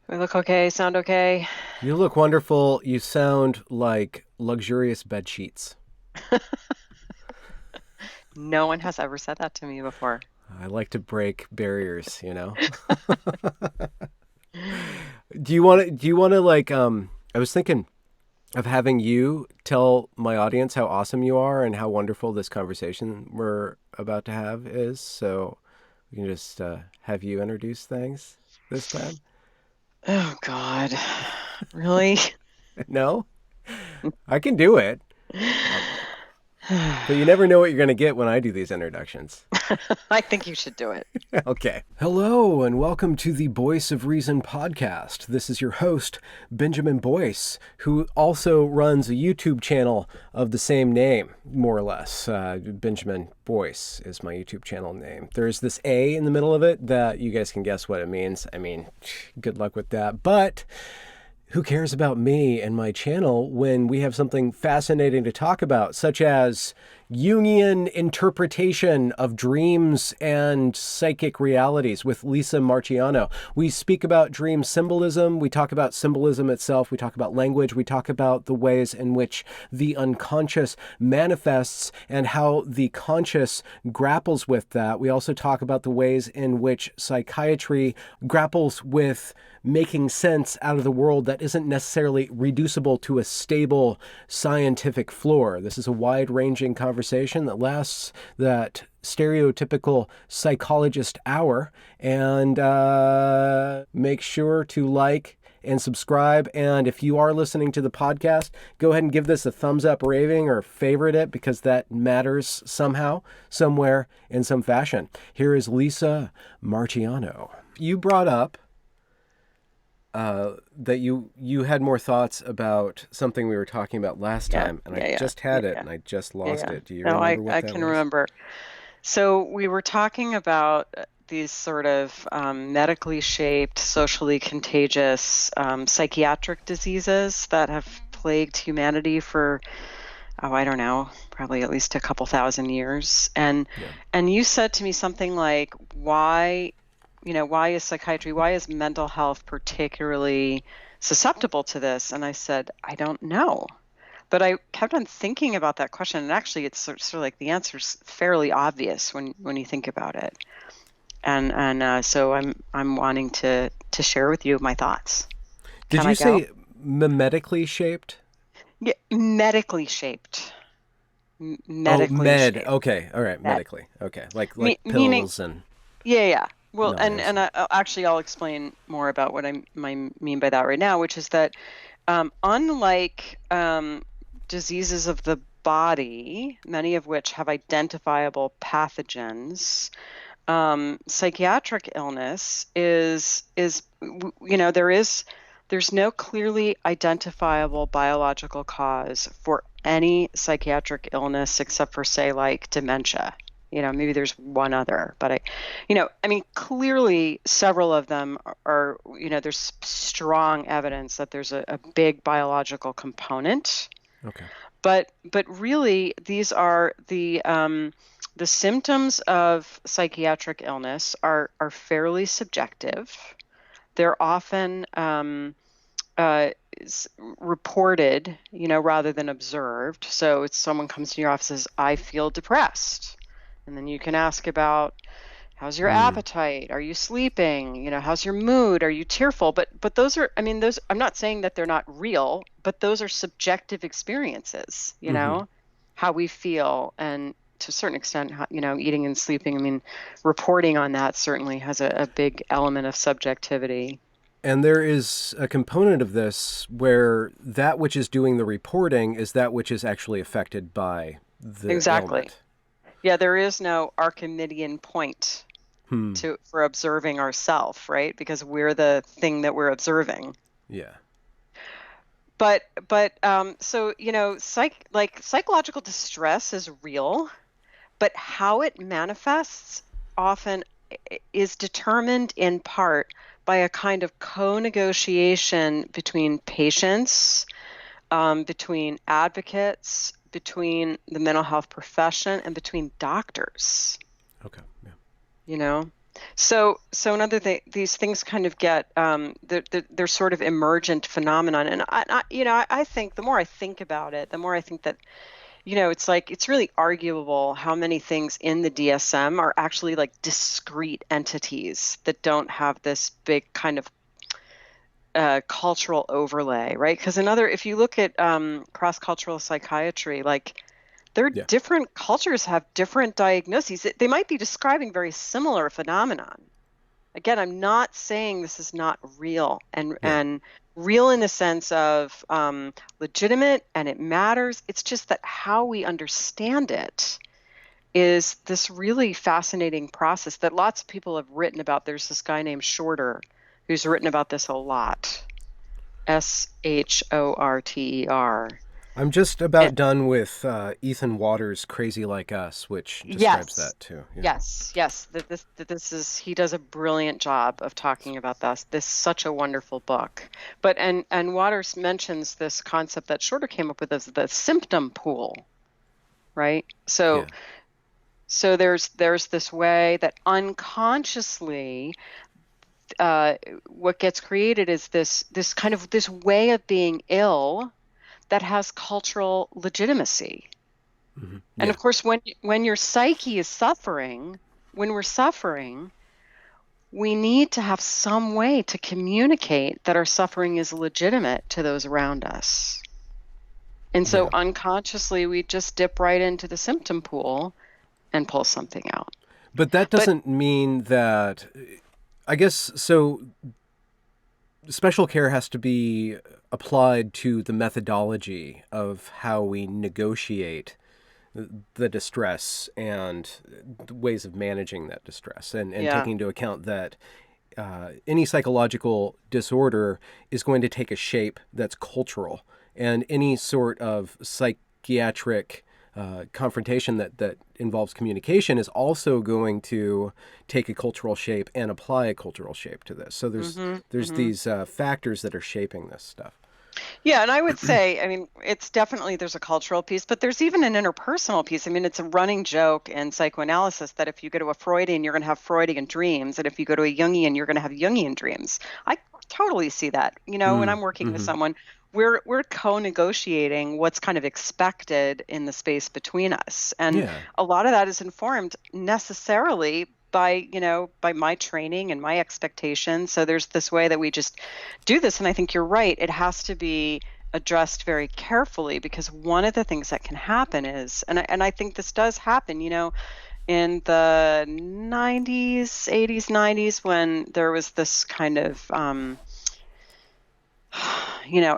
We look okay, sound okay. You look wonderful. You sound like luxurious bed sheets. No one has ever said that to me before. I like to break barriers. Do you want to I was thinking of having you tell my audience how awesome you are and how wonderful this conversation we're about to have is. So we can just have you introduce things this time. Oh God. Really? No, I can do it. Uh, but you never know what you're going to get when I do these introductions. I think you should do it. Okay. Hello, and welcome to the Boyce of Reason podcast. This is your host, Benjamin Boyce, who also runs a YouTube channel of the same name, more or less. Benjamin Boyce is my YouTube channel name. There's this A in the middle of it that you guys can guess what it means. I mean, good luck with that. But who cares about me and my channel when we have something fascinating to talk about, such as Jungian interpretation of dreams and psychic realities with Lisa Marchiano. We speak about dream symbolism. We talk about symbolism itself. We talk about language. We talk about the ways in which the unconscious manifests and how the conscious grapples with that. We also talk about the ways in which psychiatry grapples with making sense out of the world that isn't necessarily reducible to a stable scientific floor. This is a wide-ranging conversation that lasts that stereotypical psychologist hour. And make sure to like and subscribe. And if you are listening to the podcast, go ahead and give this a thumbs up rating or favorite it, because that matters somehow, somewhere, in some fashion. Here is Lisa Marchiano. You brought up that you had more thoughts about something we were talking about last Yeah, time, and I yeah, yeah, just yeah, had it yeah, and I just yeah, lost yeah. it. Do you No, remember I what that can was? remember. So we were talking about these sort of medically shaped, socially contagious psychiatric diseases that have plagued humanity for, oh, I don't know, probably at least a couple thousand years. Yeah. And you said to me something like, why is psychiatry, why is mental health particularly susceptible to this? And I said, I don't know. But I kept on thinking about that question, and actually, it's sort of like the answer's fairly obvious when you think about it. And so I'm wanting to share with you my thoughts. Did Can you I go? say mimetically shaped? Yeah, medically shaped. Oh, Medically med. shaped. Okay. All right. Med. Medically. Okay. Like Meaning, pills and yeah, yeah. Well, no, I and understand. actually, I'll explain more about what I mean by that right now, which is that unlike diseases of the body, many of which have identifiable pathogens, psychiatric illness is there's no clearly identifiable biological cause for any psychiatric illness except for, say, like dementia. Maybe there's one other, but I mean, clearly several of them there's strong evidence that there's a big biological component. Okay. But really, these are the symptoms of psychiatric illness are fairly subjective. They're often reported, rather than observed. So it's someone comes to your office and says, I feel depressed. And then you can ask about, how's your Hmm. appetite? Are you sleeping? How's your mood? Are you tearful? But those are, I mean, those, I'm not saying that they're not real, but those are subjective experiences, Mm-hmm. how we feel. And to a certain extent, eating and sleeping, I mean, reporting on that certainly has a big element of subjectivity. And there is a component of this where that which is doing the reporting is that which is actually affected by the Exactly. ailment. Yeah, there is no Archimedean point Hmm. for observing ourself, right? Because we're the thing that we're observing. Yeah. But so psychological distress is real, but how it manifests often is determined in part by a kind of co-negotiation between patients, between advocates, between the mental health profession, and between doctors. Okay. Yeah. You know? So another thing, these things kind of get they're sort of emergent phenomenon, and I think the more I think about it, the more I think that it's like it's really arguable how many things in the DSM are actually like discrete entities that don't have this big kind of cultural overlay, right? Because if you look at cross-cultural psychiatry, like their Yeah. different cultures have different diagnoses. They might be describing very similar phenomenon. Again, I'm not saying this is not real Yeah. and real in the sense of legitimate and it matters. It's just that how we understand it is this really fascinating process that lots of people have written about. There's this guy named Shorter who's written about this a lot. Shorter. I'm just about done with Ethan Waters' Crazy Like Us, which describes Yes. that too. Yeah. Yes. This is he does a brilliant job of talking about this. This is such a wonderful book. But and Waters mentions this concept that Shorter came up with as the symptom pool, right? So Yeah. so there's this way that unconsciously what gets created is this kind of this way of being ill that has cultural legitimacy. Hmm. And Yeah. of course, when your psyche is suffering, when we're suffering, we need to have some way to communicate that our suffering is legitimate to those around us. And so Yeah. unconsciously, we just dip right into the symptom pool and pull something out. But that But doesn't mean that, I guess, so special care has to be applied to the methodology of how we negotiate the distress and ways of managing that distress, and yeah, taking into account that any psychological disorder is going to take a shape that's cultural, and any sort of psychiatric confrontation that involves communication is also going to take a cultural shape and apply a cultural shape to this. So hmm there's hmm these factors that are shaping this stuff. yeah, and I would say, I mean, it's definitely there's a cultural piece, but there's even an interpersonal piece. I mean, it's a running joke in psychoanalysis that if you go to a Freudian, you're going to have Freudian dreams, and if you go to a Jungian, you're going to have Jungian dreams. I totally see that. When I'm working with Mm-hmm. someone, we're co-negotiating what's kind of expected in the space between us, and Yeah. a lot of that is informed necessarily by my training and my expectations. So there's this way that we just do this. And I think you're right. It has to be addressed very carefully because one of the things that can happen is, and I think this does happen, in the 90s, 80s, 90s, when there was this kind of,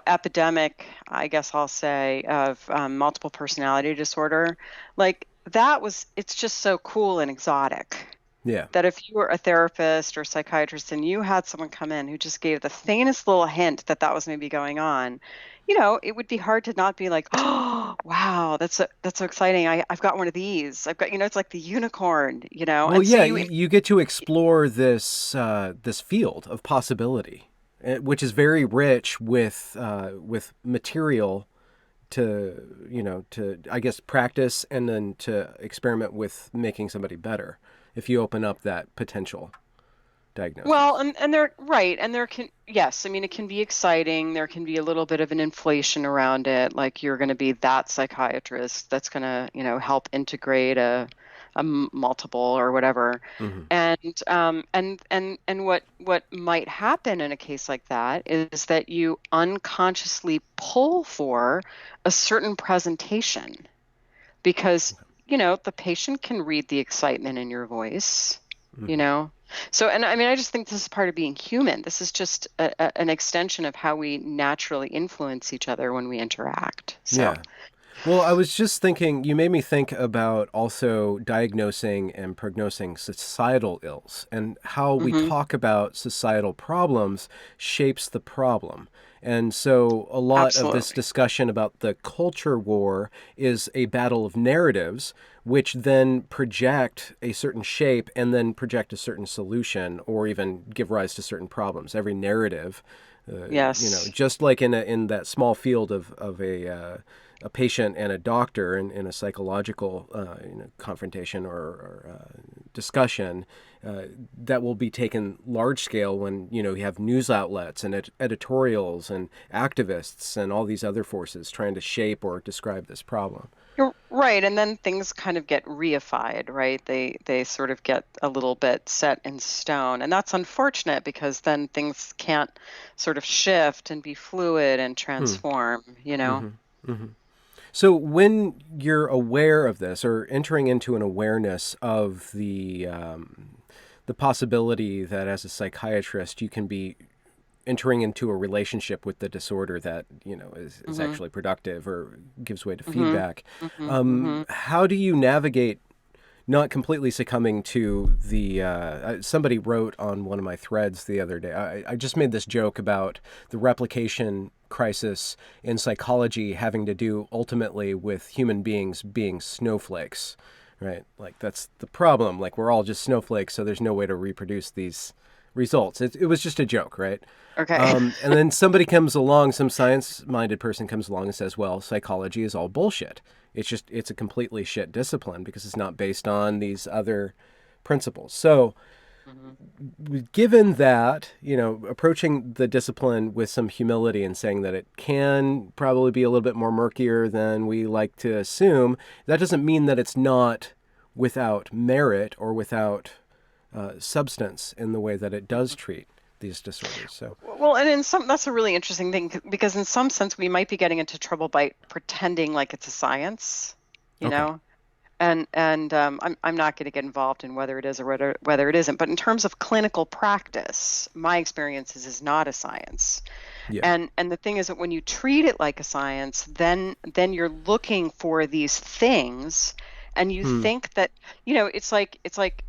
epidemic, I guess I'll say, of multiple personality disorder. Like it's just so cool and exotic Yeah. that if you were a therapist or psychiatrist and you had someone come in who just gave the faintest little hint that that was maybe going on, it would be hard to not be like, oh, wow, that's so exciting. I've got one of these. I've got, it's like the unicorn, Well, and so yeah, you get to explore this field of possibility, which is very rich with material to to, I guess, practice and then to experiment with making somebody better if you open up that potential well, diagnosis. and they're right. And there can, yes, I mean, it can be exciting. There can be a little bit of an inflation around it. Like you're going to be that psychiatrist that's going to, help integrate a multiple or whatever. Hmm. And what might happen in a case like that is that you unconsciously pull for a certain presentation because, the patient can read the excitement in your voice, you Hmm. know? So, and I mean, I just think this is part of being human. This is just an extension of how we naturally influence each other when we interact. So, Yeah. Well, I was just thinking, you made me think about also diagnosing and prognosing societal ills and how we hmm talk about societal problems shapes the problem. And so a lot of this absolutely. discussion about the culture war is a battle of narratives, which then project a certain shape and then project a certain solution or even give rise to certain problems. Every narrative, Yes. just like in that small field of a a patient and a doctor in a psychological confrontation or discussion, that will be taken large scale when you have news outlets and editorials and activists and all these other forces trying to shape or describe this problem. You're right, and then things kind of get reified, right? They sort of get a little bit set in stone, and that's unfortunate because then things can't sort of shift and be fluid and transform, Mm-hmm. Mm-hmm. So when you're aware of this or entering into an awareness of the possibility that as a psychiatrist you can be entering into a relationship with the disorder that is actually productive or gives way to feedback, how do you navigate not completely succumbing to the somebody wrote on one of my threads the other day, I just made this joke about the replication crisis in psychology having to do ultimately with human beings being snowflakes, right? Like that's the problem. Like we're all just snowflakes, so there's no way to reproduce these results. It was just a joke, right? Okay. And then somebody comes along, some science-minded person comes along and says, well, psychology is all bullshit. It's a completely shit discipline because it's not based on these other principles. So given that, approaching the discipline with some humility and saying that it can probably be a little bit more murkier than we like to assume, that doesn't mean that it's not without merit or without substance in the way that it does treat these disorders. So, well, and that's a really interesting thing because in some sense we might be getting into trouble by pretending like it's a science, you know, and I'm not going to get involved in whether it is or whether it isn't. But in terms of clinical practice, my experience is not a science. Yeah. And the thing is that when you treat it like a science, then you're looking for these things, and you think that it's like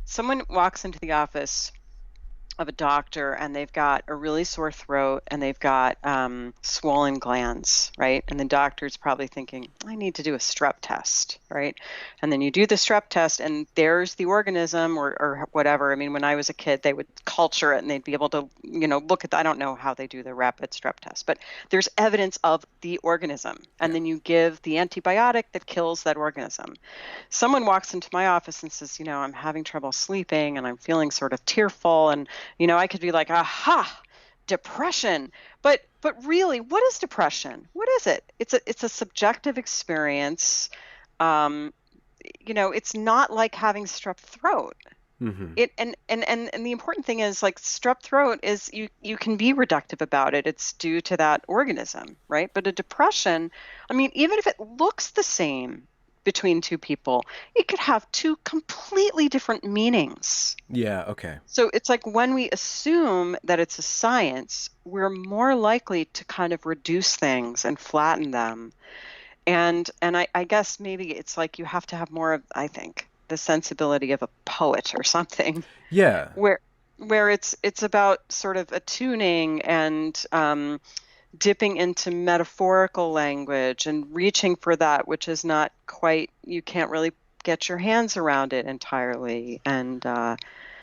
someone walks into the office of a doctor and they've got a really sore throat and they've got swollen glands, right? And the doctor's probably thinking, I need to do a strep test, right? And then you do the strep test and there's the organism or whatever. I mean, when I was a kid, they would culture it and they'd be able to, look at I don't know how they do the rapid strep test, but there's evidence of the organism. And then you give the antibiotic that kills that organism. Someone walks into my office and says, I'm having trouble sleeping and I'm feeling sort of tearful, and I could be like, aha, depression. But really, what is depression? What is it? It's a subjective experience. It's not like having strep throat. Mm-hmm. And the important thing is, like, strep throat is you can be reductive about it. It's due to that organism, right? But a depression, I mean, even if it looks the same between two people, it could have two completely different meanings. Yeah, okay. So it's like when we assume that it's a science, we're more likely to kind of reduce things and flatten them. And I guess maybe it's like you have to have more of, I think, the sensibility of a poet or something. Yeah. Where it's about sort of attuning and dipping into metaphorical language and reaching for that which is not quite, you can't really get your hands around it entirely. And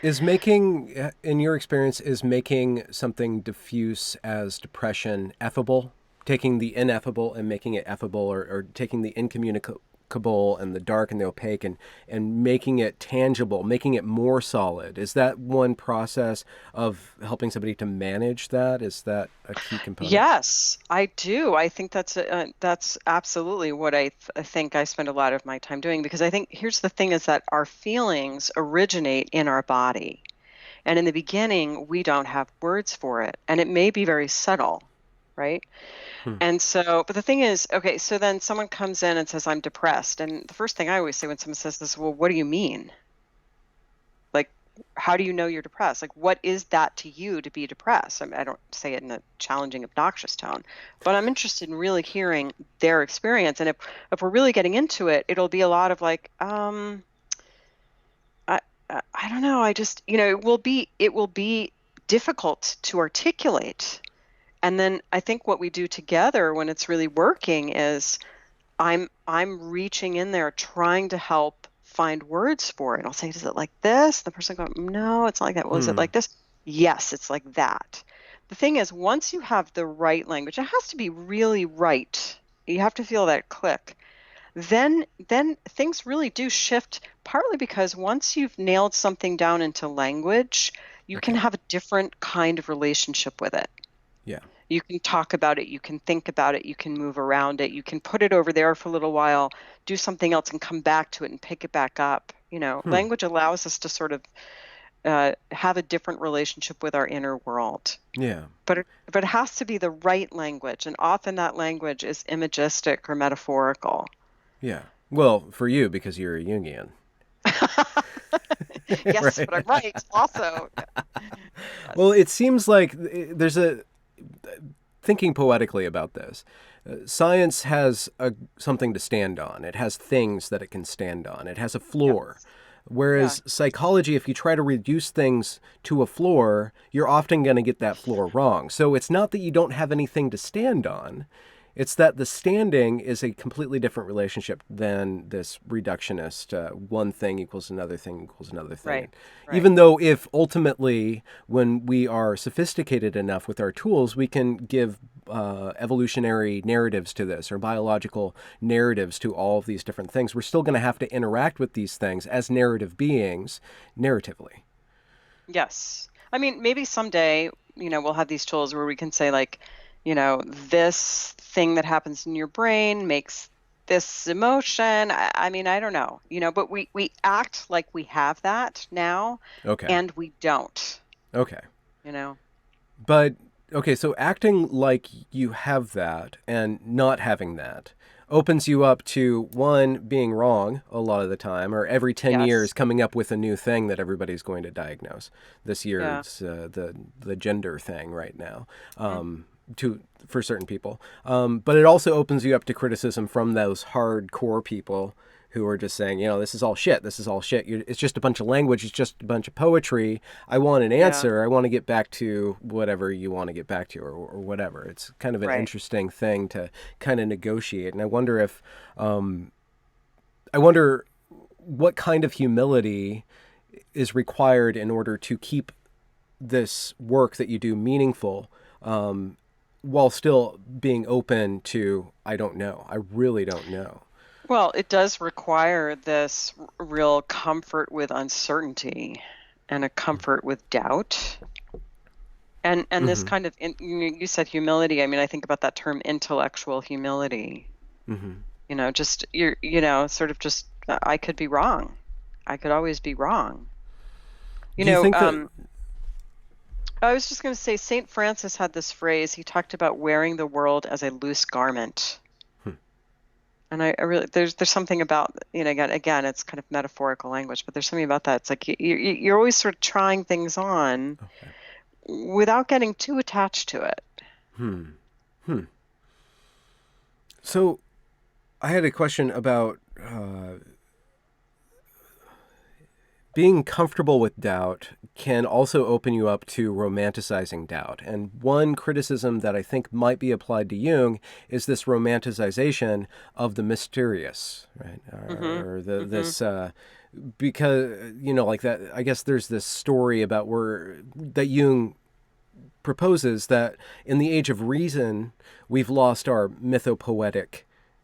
is making, in your experience, is making something diffuse as depression effable? Taking the ineffable and making it effable, or taking the incommunicable and the dark and the opaque and making it tangible, making it more solid. Is that one process of helping somebody to manage that? Is that a key component? Yes, I do. I think that's absolutely what I think I spend a lot of my time doing, because I think here's the thing is that our feelings originate in our body. And in the beginning, we don't have words for it. And it may be very subtle, right? And so, but the thing is, okay, so then someone comes in and says, I'm depressed. And the first thing I always say when someone says this, well, what do you mean? Like, how do you know you're depressed? Like, what is that to you to be depressed? I mean, I don't say it in a challenging, obnoxious tone, but I'm interested in really hearing their experience. And if we're really getting into it, it'll be a lot of like, I don't know. I just, it will be difficult to articulate. And then I think what we do together when it's really working is I'm reaching in there trying to help find words for it. I'll say, is it like this? The person goes, no, it's not like that. Well, is it like this? Yes, it's like that. The thing is, once you have the right language, it has to be really right. You have to feel that click. Then things really do shift, partly because once you've nailed something down into language, you can Okay. have a different kind of relationship with it. Yeah. You can talk about it, you can think about it, you can move around it, you can put it over there for a little while, do something else and come back to it and pick it back up. Hmm. Language allows us to sort of have a different relationship with our inner world. Yeah. But it has to be the right language, and often that language is imagistic or metaphorical. Yeah. Well, for you, because you're a Jungian. Yes, but I'm Right. right also. Well, Yes. it seems like there's a thinking poetically about this. Science has something to stand on. It has things that it can stand on. It has a floor. Yes. Yeah. Whereas psychology, if you try to reduce things to a floor, you're often going to get that floor wrong. So it's not that you don't have anything to stand on. It's that the standing is a completely different relationship than this reductionist one thing equals another thing equals another thing. Right. And Right. even though if ultimately when we are sophisticated enough with our tools, we can give evolutionary narratives to this or biological narratives to all of these different things, we're still going to have to interact with these things as narrative beings narratively. Yes. I mean, maybe someday, we'll have these tools where we can say like, this thing that happens in your brain makes this emotion. I mean, I don't know, but we act like we have that now Okay. and we don't, Okay. you know. But okay, so acting like you have that and not having that opens you up to one being wrong a lot of the time, or every 10 years Yes. coming up with a new thing that everybody's going to diagnose. This year Yeah. it's the gender thing right now. Mm. To for certain people, but it also opens you up to criticism from those hardcore people who are just saying, this is all shit. This is all shit. It's just a bunch of language. It's just a bunch of poetry. I want an Yeah. answer. I want to get back to whatever you want to get back to, or whatever. It's kind of an Right. interesting thing to kind of negotiate. And I wonder if, I wonder what kind of humility is required in order to keep this work that you do meaningful, while still being open to, I don't know. I really don't know. Well, it does require this real comfort with uncertainty and a comfort with doubt. And this Mm-hmm. kind of you said humility. I mean, I think about that term intellectual humility. Mm-hmm. Just sort of just I could be wrong. I could always be wrong. You Do you know, think that? I was just going to say Saint Francis had this phrase. He talked about wearing the world as a loose garment. Hmm, And I really there's something about again it's kind of metaphorical language, but there's something about that. It's like you're always sort of trying things on okay. without getting too attached to it. Hmm. Hmm. So I had a question about being comfortable with doubt can also open you up to romanticizing doubt. And one criticism that I think might be applied to Jung is this romanticization of the mysterious, right? Mhm. Or Mhm. because, like that, I guess there's this story about that Jung proposes that in the age of reason, we've lost our mythopoetic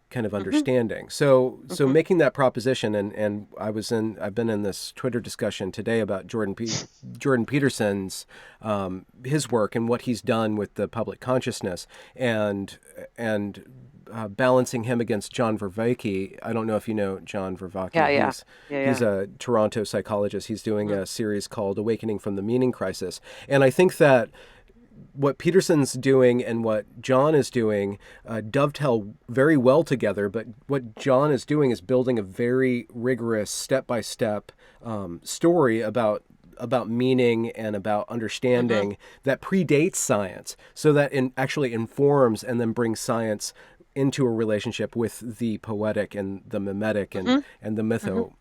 kind of Mhm. understanding. So Mhm. making that proposition, and I've been in this Twitter discussion today about Jordan Peterson's his work and what he's done with the public consciousness, and balancing him against John Vervaeke. I don't know if you know John Yeah, Vervaeke. yeah. Yeah, He's yeah. a Toronto psychologist. He's doing Mhm. a series called Awakening from the Meaning Crisis, and I think that what Peterson's doing and what John is doing dovetail very well together. But what John is doing is building a very rigorous, step-by-step story about meaning and about Mhm. understanding that predates science, so that it actually informs and then brings science into a relationship with the poetic and the mimetic Mhm. and Mhm.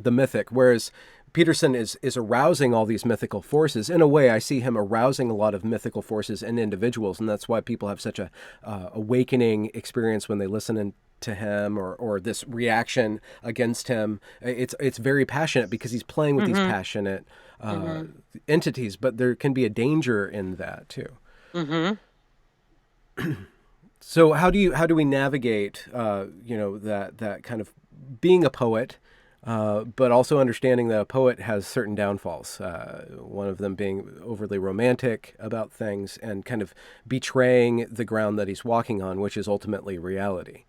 the mythic. Whereas Peterson is arousing all these mythical forces. In a way, I see him arousing a lot of mythical forces in individuals, and that's why people have such a awakening experience when they listen to him, or this reaction against him. It's very passionate because he's playing with these Mhm. passionate uh, Mhm. entities, but there can be a danger in that too. Mhm. So how do we navigate that kind of being a poet, but also understanding that a poet has certain downfalls. One of them being overly romantic about things and kind of betraying the ground that he's walking on, which is ultimately reality.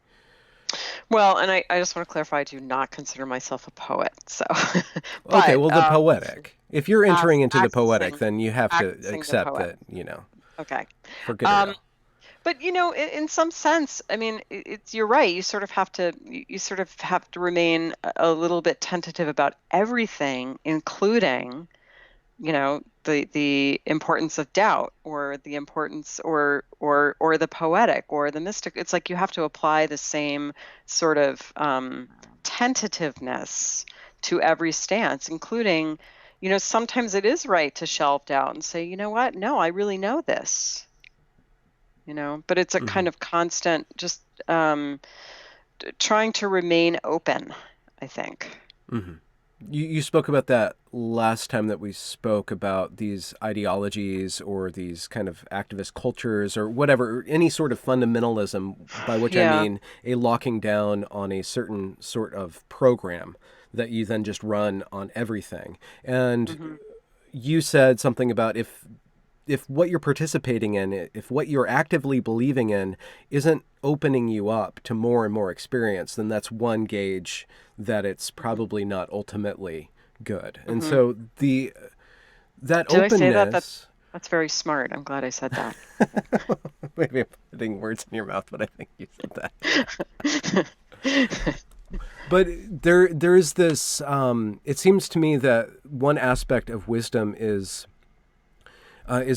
Well, and I just want to clarify, I do not consider myself a poet. So, Okay, but well, the poetic. If you're entering into the poetic, accessing then you have to the accept poet. that, Okay. for good or Um, ill. but in some sense, I mean, it's you're right. You sort of have to you sort of have to remain a little bit tentative about everything, including the importance of doubt, or the importance, or the poetic, or the mystic. It's like you have to apply the same sort of tentativeness to every stance, including, sometimes it is right to shelve doubt and say, you know what, no, I really know this. But it's a Mm-hmm. kind of constant, just trying to remain open, I think. Mm-hmm. You spoke about that last time that we spoke about these ideologies or these kind of activist cultures or whatever, any sort of fundamentalism, by which I Yeah. mean a locking down on a certain sort of program that you then just run on everything. And Hmm. you said something about if what you're participating in, if what you're actively believing in isn't opening you up to more and more experience, then that's one gauge that it's Hmm. probably not ultimately good. And Hmm. so that Did I say that? openness, That's very smart. I'm glad I said that. maybe I'm putting words in your mouth, but I think you said that. But there's this. It seems to me that one aspect of wisdom is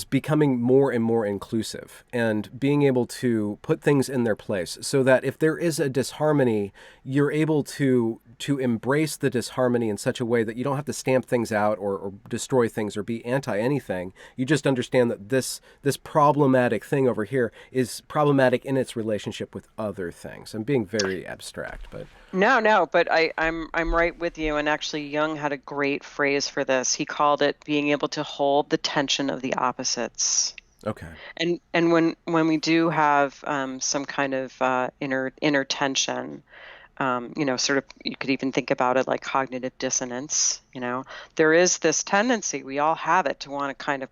becoming more and more inclusive and being able to put things in their place so that if there is a disharmony, you're able to embrace the disharmony in such a way that you don't have to stamp things out or destroy things or be anti anything. You just understand that this problematic thing over here is problematic in its relationship with other things. I'm being very abstract, but No, no, but I'm right with you. And actually, Jung had a great phrase for this. He called it being able to hold the tension of the opposites. okay. And when we do have some kind of inner tension, sort of, you could even think about it like cognitive dissonance. There is this tendency, we all have it, to want to kind of,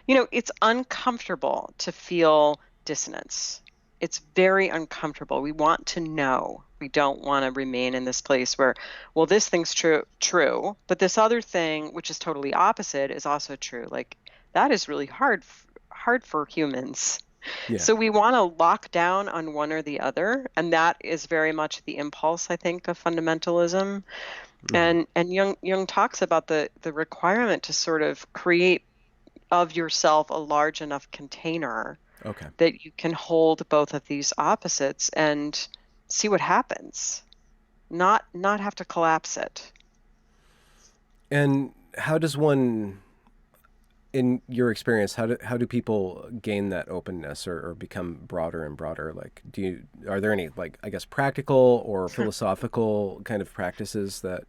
it's uncomfortable to feel dissonance. It's very uncomfortable. We want to know. We don't want to remain in this place where, well, this thing's true, but this other thing, which is totally opposite, is also true. Like, that is really hard for humans. Yeah. So we want to lock down on one or the other, and that is very much the impulse, I think, of fundamentalism. Mm-hmm. And Jung talks about the requirement to sort of create of yourself a large enough container Okay. that you can hold both of these opposites and see what happens. Not have to collapse it. And how does one, in your experience, how do people gain that openness or become broader and broader? Like, are there any, like, I guess, practical or philosophical kind of practices that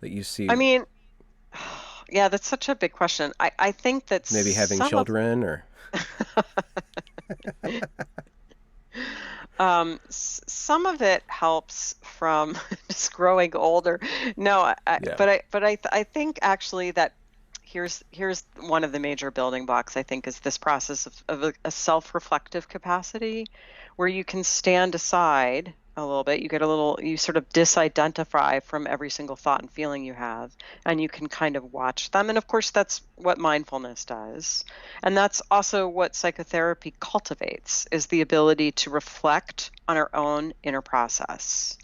you I see? mean, yeah, that's such a big question. I think that Maybe having some of children or some of it helps from just growing older. No, yeah. I think actually that here's one of the major building blocks, I think, is this process of a self-reflective capacity where you can stand aside a little bit. You sort of disidentify from every single thought and feeling you have, and you can kind of watch them. And of course, that's what mindfulness does. And that's also what psychotherapy cultivates, is the ability to reflect on our own inner process.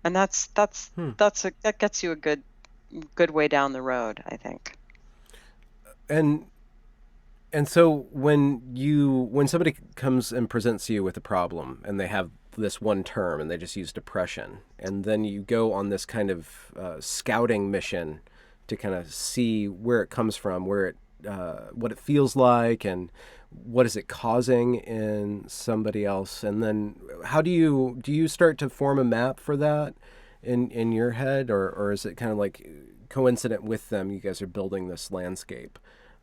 And Hmm. that gets you a good way down the road, I think. And so when somebody comes and presents you with a problem and they have this one term and they just use depression, and then you go on this kind of scouting mission to kind of see where it comes from, what it feels like, and what is it causing in somebody else, and then how do you start to form a map for that in your head, or is it kind of like coincident with them? You guys are building this landscape.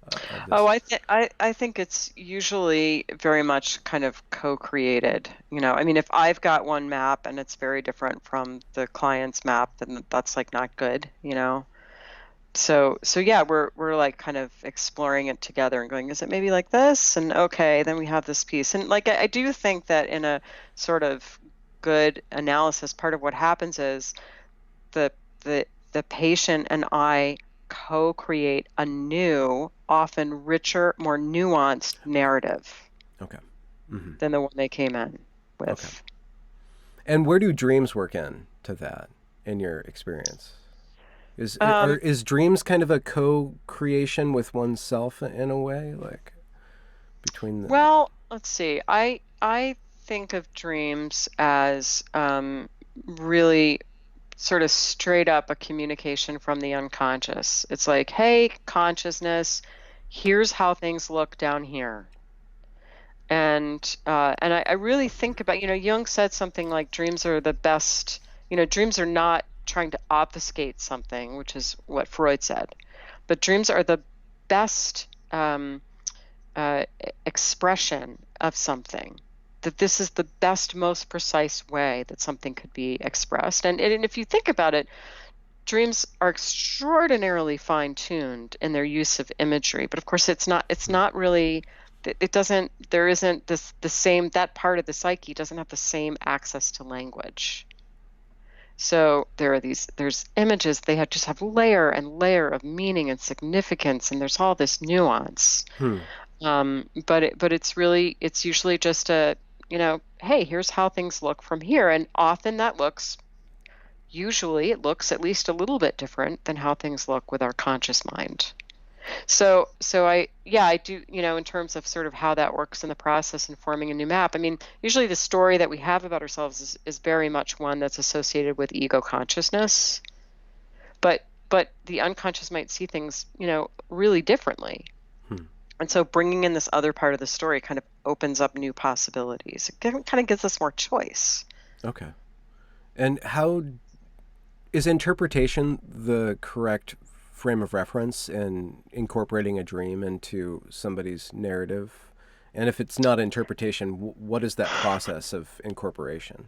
of Oh, this? I think it's usually very much kind of co-created. I mean, if I've got one map and it's very different from the client's map, then that's like not good. So yeah, we're like kind of exploring it together and going, is it maybe like this? And okay, then we have this piece. And like I do think that in a sort of good analysis, part of what happens is the the patient and I co-create a new, often richer, more nuanced narrative Okay. Hmm. than the one they came in Okay. with. And where do dreams work in to that in your experience? Um, Is dreams kind of a co-creation with oneself in a way, like between the? well, let's see. I think of dreams as really sort of straight up a communication from the unconscious. It's like, hey, consciousness, here's how things look down here. And I really think about, Jung said something like dreams are the best, dreams are not trying to obfuscate something, which is what Freud said, but dreams are the best expression of something. That this is the best, most precise way that something could be expressed. And if you think about it, dreams are extraordinarily fine-tuned in their use of imagery, but of course it's not really, it doesn't, there isn't this the same, that part of the psyche doesn't have the same access to language. So there's images, just have layer and layer of meaning and significance, and there's all this nuance. Hmm. But it's usually just hey, here's how things look from here, and often that looks usually it looks at least a little bit different than how things look with our conscious mind. I do, in terms of sort of how that works in the process and forming a new map. I mean, usually the story that we have about ourselves is very much one that's associated with ego consciousness, but the unconscious might see things, really differently. Hmm. And so bringing in this other part of the story kind of opens up new possibilities. It kind of gives us more choice. Okay. And how is interpretation the correct frame of reference in incorporating a dream into somebody's narrative? And if it's not interpretation, what is that process of incorporation?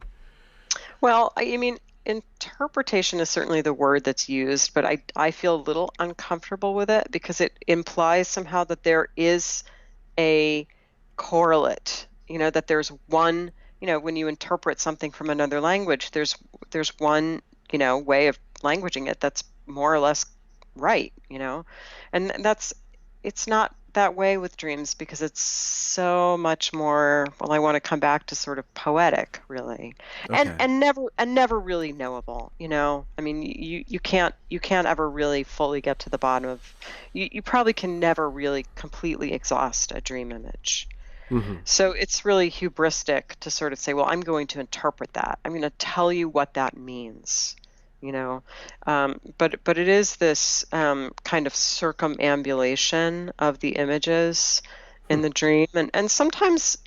Well, I mean, interpretation is certainly the word that's used, but I feel a little uncomfortable with it because it implies somehow that there is a correlate, that there's one, when you interpret something from another language, there's one, way of languaging it that's more or less right, and it's not that way with dreams because it's so much more, well, I want to come back to sort of poetic, really, and Okay. and never really knowable. I mean, you can't ever really fully get to the bottom of, you probably can never really completely exhaust a dream image. Mm-hmm. So it's really hubristic to sort of say, well, I'm going to interpret that. I'm going to tell you what that means, you know. But it is this kind of circumambulation of the images Hmm. in the dream, and sometimes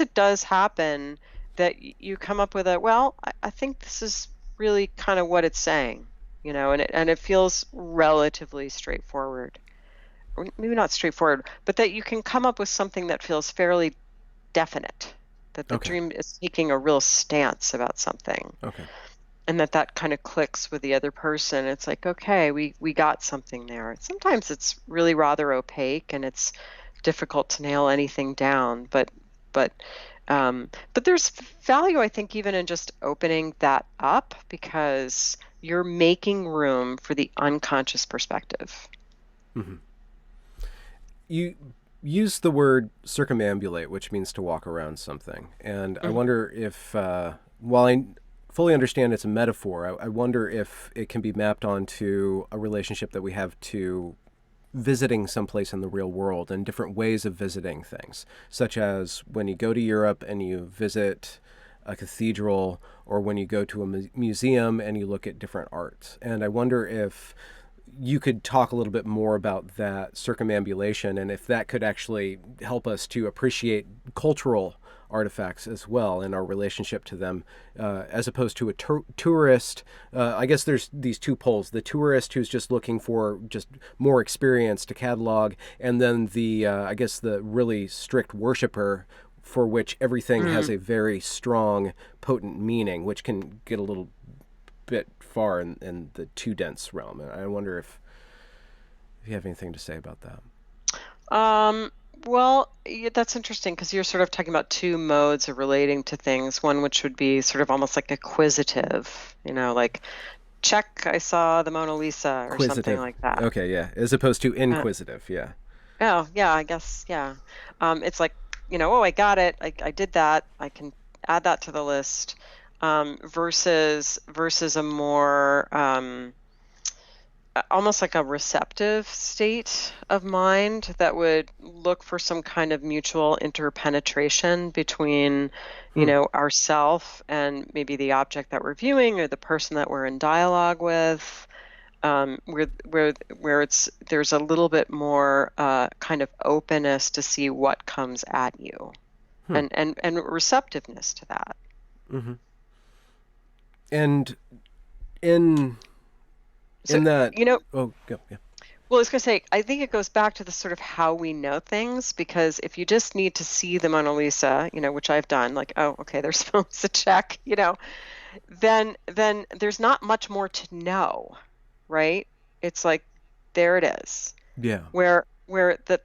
it does happen that you come up with I think this is really kind of what it's saying, and it feels relatively straightforward, or maybe not straightforward, but that you can come up with something that feels fairly definite, that the Okay. dream is taking a real stance about something, Okay. and that kind of clicks with the other person. It's like, okay, we got something there. Sometimes it's really rather opaque and it's difficult to nail anything down, but there's value, I think, even in just opening that up because you're making room for the unconscious perspective. Mm-hmm. You use the word circumambulate, which means to walk around something. And I Mhm. wonder if, while I fully understand it's a metaphor, I wonder if it can be mapped onto a relationship that we have to visiting someplace in the real world and different ways of visiting things, such as when you go to Europe and you visit a cathedral, or when you go to a museum and you look at different art. And I wonder if you could talk a little bit more about that circumambulation and if that could actually help us to appreciate cultural artifacts as well, and our relationship to them, as opposed to a tourist. I guess there's these two poles: the tourist who's just looking for just more experience to catalog, and then the I guess the really strict worshiper, for which everything has a very strong, potent meaning, which can get a little bit far in the too dense realm. And I wonder if you have anything to say about that. Well, yeah, that's interesting because you're sort of talking about two modes of relating to things. One which would be sort of almost like acquisitive, like check, I saw the Mona Lisa or something like that. Okay, yeah. As opposed to inquisitive, yeah. Oh, yeah, I guess, yeah. It's like, oh, I got it. I did that. I can add that to the list. Versus a more almost like a receptive state of mind that would look for some kind of mutual interpenetration between, ourself and maybe the object that we're viewing or the person that we're in dialogue with, where there's a little bit more kind of openness to see what comes at you, and receptiveness to that. Mm-hmm. And in that, oh, go, yeah. Well, I was going to say, I think it goes back to the sort of how we know things, because if you just need to see the Mona Lisa, which I've done, like, oh, okay, there's supposed to check, then there's not much more to know, right? It's like, there it is. Yeah. Where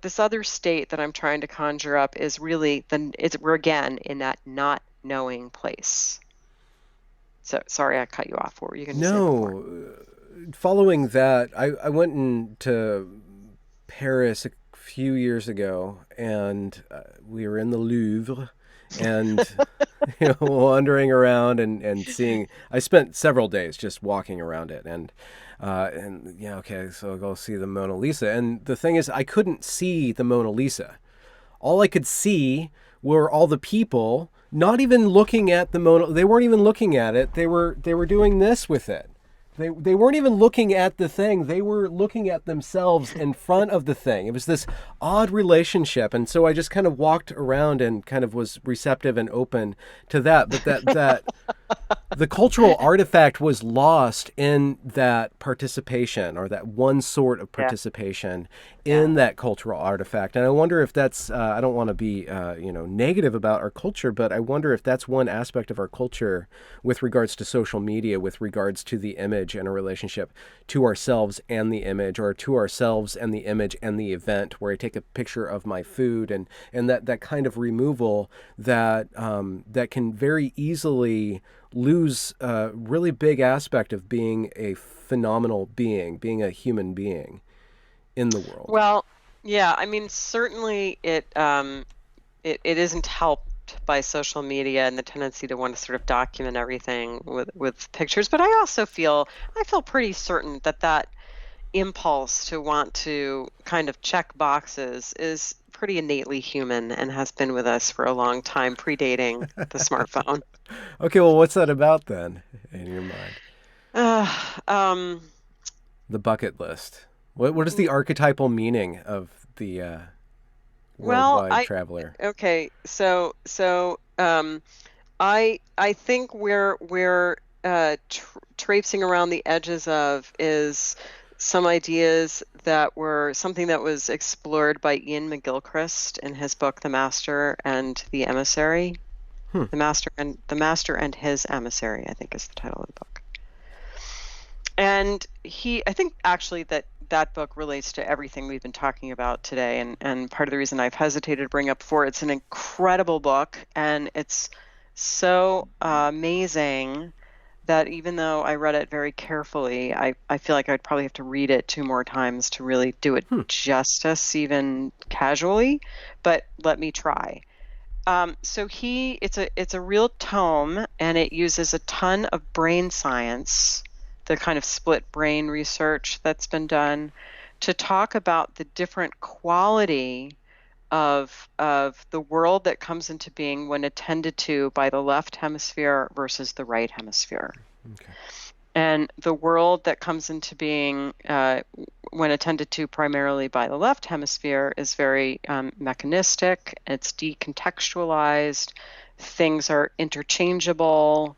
this other state that I'm trying to conjure up is really we're again in that not knowing place. So sorry, I cut you off. What were you going to say before? Following that, I went into Paris a few years ago, and we were in the Louvre, and wandering around and seeing. I spent several days just walking around it, and okay, so I'll go see the Mona Lisa. And the thing is, I couldn't see the Mona Lisa. All I could see were all the people not even looking at the Mona. They weren't even looking at it. They were doing this with it. They weren't even looking at the thing. They were looking at themselves in front of the thing. It was this odd relationship. And so I just kind of walked around and kind of was receptive and open to that. But that the cultural artifact was lost in that participation, or that one sort of participation in that cultural artifact. And I wonder if that's, I don't want to be, negative about our culture, but I wonder if that's one aspect of our culture with regards to social media, with regards to the image and a relationship to ourselves and the image, or to ourselves and the image and the event, where I take a picture of my food, and that kind of removal that can very easily lose a really big aspect of being a phenomenal being a human being in the world. Well, yeah, I mean, certainly it isn't helped by social media and the tendency to want to sort of document everything with pictures. But I feel pretty certain that impulse to want to kind of check boxes is pretty innately human and has been with us for a long time, predating the smartphone. Okay, well, what's that about then, in your mind? The bucket list. What is the archetypal meaning of the worldwide traveler? Okay, so I think we're traipsing around the edges of is some ideas that were something that was explored by Ian McGilchrist in his book The Master and the Emissary. The Master and His Emissary, I think, is the title of the book. And I think actually that book relates to everything we've been talking about today. And part of the reason I've hesitated to bring up before, it's an incredible book, and it's so amazing that even though I read it very carefully, I feel like I'd probably have to read it 2 more times to really do it justice, even casually, but let me try. So it's a real tome, and it uses a ton of brain science, the kind of split brain research that's been done, to talk about the different quality of the world that comes into being when attended to by the left hemisphere versus the right hemisphere. Okay. And the world that comes into being when attended to primarily by the left hemisphere is very mechanistic. It's decontextualized. Things are interchangeable.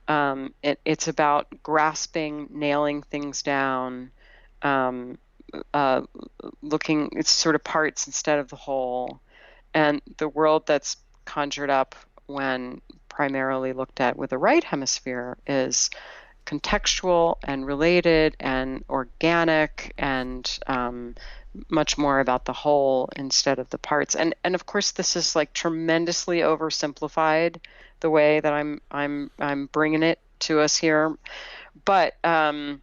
It's about grasping, nailing things down, um, uh, looking, it's sort of parts instead of the whole. And the world that's conjured up when primarily looked at with the right hemisphere is contextual and related and organic and much more about the whole instead of the parts. And of course, this is like tremendously oversimplified the way that I'm bringing it to us here. But there's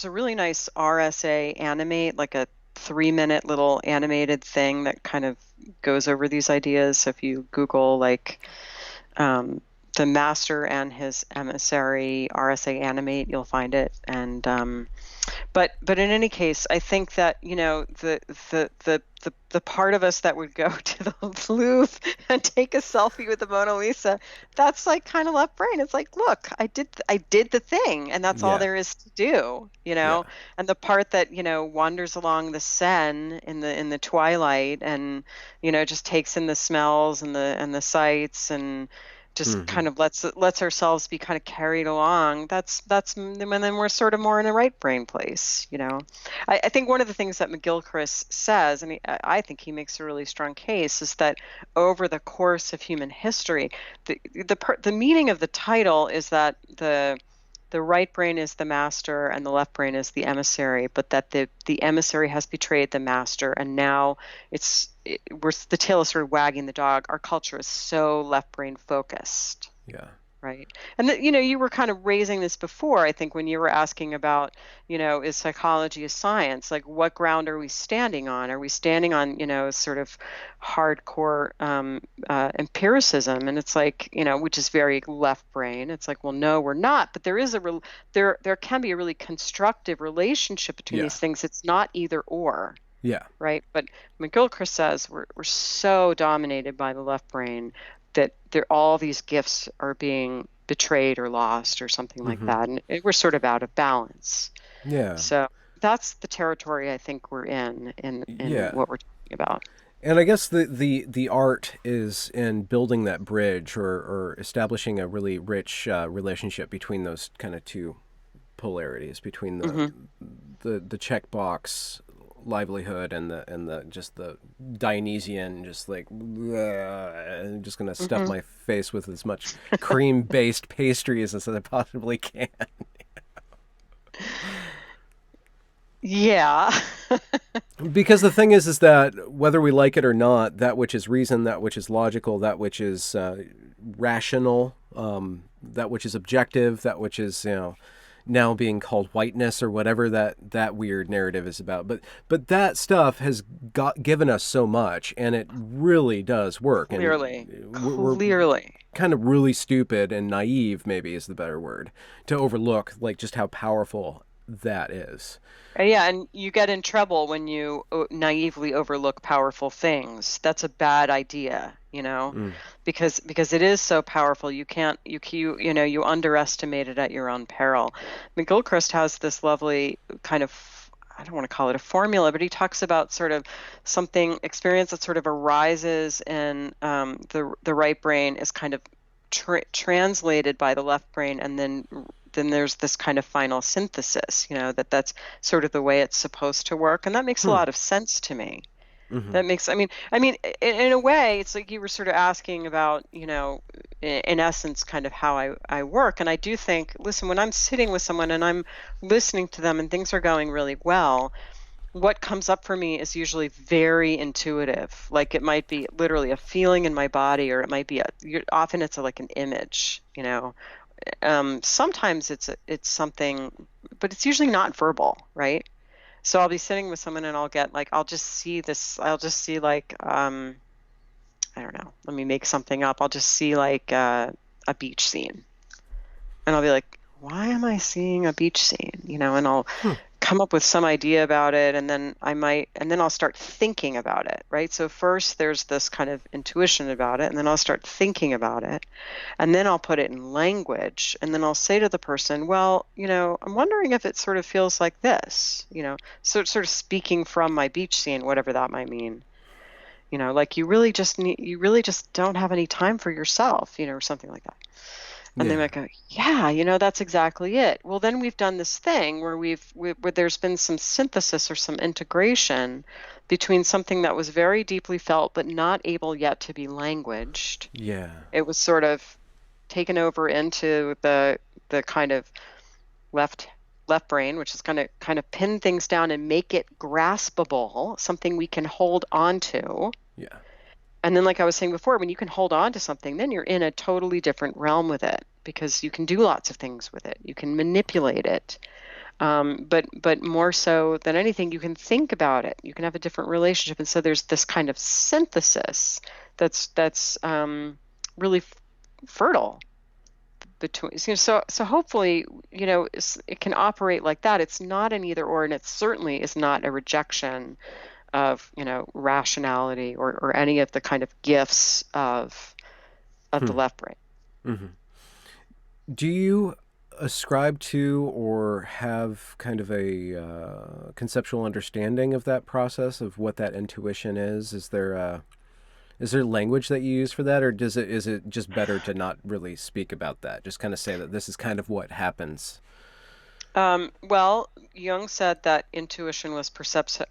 a really nice RSA animate, like a 3-minute little animated thing that kind of goes over these ideas. So if you Google like the master and his emissary RSA animate, you'll find it. And but in any case, I think that the part of us that would go to the Louvre and take a selfie with the Mona Lisa, that's like kind of left brain. It's like, look, I did the thing, and that's all Yeah. there is to do, Yeah. And the part that wanders along the Seine in the twilight, and just takes in the smells and the sights, and just Hmm. kind of lets ourselves be kind of carried along. That's and then we're sort of more in a right brain place. I think one of the things that McGilchrist says, and I think he makes a really strong case, is that over the course of human history, the meaning of the title is that the right brain is the master and the left brain is the emissary, but that the emissary has betrayed the master, and now we're the tail is sort of wagging the dog. Our culture is so left brain focused. Yeah. Right. And you were kind of raising this before, I think, when you were asking about, is psychology a science? Like, what ground are we standing on? Are we standing on, sort of hardcore empiricism? And it's like, which is very left brain. It's like, well, no, we're not. But there is there can be a really constructive relationship between Yeah. these things. It's not either or. Yeah. Right. But McGilchrist says we're so dominated by the left brain that all these gifts are being betrayed or lost or something like Hmm. that. And we're sort of out of balance. Yeah. So that's the territory I think we're in Yeah. what we're talking about. And I guess the art is in building that bridge or establishing a really rich relationship between those kind of two polarities, between Hmm. the checkbox livelihood and the just the Dionysian, just like I'm just gonna stuff Hmm. my face with as much cream based pastries as I possibly can. Yeah. Because the thing is that whether we like it or not, that which is reason, that which is logical, that which is rational, that which is objective, that which is now being called whiteness or whatever that weird narrative is about. But that stuff has given us so much, and it really does work. Clearly. And we're Clearly. kind of really stupid and naive, maybe is the better word, to overlook like just how powerful that is. Yeah, and you get in trouble when you naively overlook powerful things. That's a bad idea, Mm. because it is so powerful. You can't you underestimate it at your own peril. McGilchrist has this lovely kind of, I don't want to call it a formula, but he talks about sort of something experience that sort of arises in the right brain is kind of translated by the left brain, and then there's this kind of final synthesis, that's sort of the way it's supposed to work. And that makes a Hmm. lot of sense to me. Mm-hmm. That makes, I mean, in a way, it's like you were sort of asking about, in essence, kind of how I work. And I do think, listen, when I'm sitting with someone and I'm listening to them and things are going really well, what comes up for me is usually very intuitive. Like it might be literally a feeling in my body, or it might be often it's like an image. Sometimes it's something, but it's usually not verbal, right? So I'll be sitting with someone and I'll just see like I don't know, let me make something up. I'll just see like a beach scene, and I'll be like, why am I seeing a beach scene? And I'll Hmm. come up with some idea about it, and then I'll start thinking about it, right? So first there's this kind of intuition about it, and then I'll start thinking about it, and then I'll put it in language, and then I'll say to the person, well, I'm wondering if it sort of feels like this, so it's sort of speaking from my beach scene, whatever that might mean. Like you really just don't have any time for yourself, or something like that. And they might go, yeah, that's exactly it. Well, then we've done this thing where where there's been some synthesis or some integration between something that was very deeply felt but not able yet to be languaged. Yeah. It was sort of taken over into the kind of left brain, which is kind of pin things down and make it graspable, something we can hold on to. Yeah. And then, like I was saying before, when you can hold on to something, then you're in a totally different realm with it, because you can do lots of things with it. You can manipulate it. But more so than anything, you can think about it. You can have a different relationship. And so there's this kind of synthesis that's really fertile between. So hopefully, it can operate like that. It's not an either or, and it certainly is not a rejection of rationality or any of the kind of gifts of the left brain. Mm-hmm. Do you ascribe to or have kind of a conceptual understanding of that process, of what that intuition is? Is there language that you use for that, or is it just better to not really speak about that? Just kind of say that this is kind of what happens. Well, Jung said that intuition was perception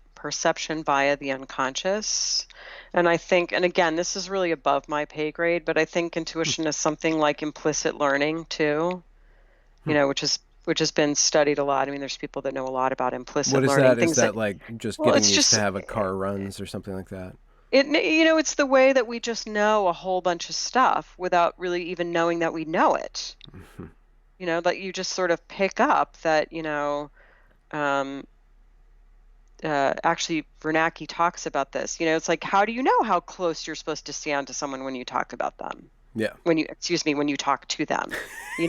via the unconscious. And I think, and again, this is really above my pay grade, but I think intuition is something like implicit learning too, which has been studied a lot. I mean, there's people that know a lot about implicit learning. What is that? Is that like just getting used to have a car runs or something like that? It's the way that we just know a whole bunch of stuff without really even knowing that we know it. Mm-hmm. That you just sort of pick up that, actually Bernanke talks about this. It's like, how do you know how close you're supposed to stand to someone when you talk about them? Yeah. When you talk to them, you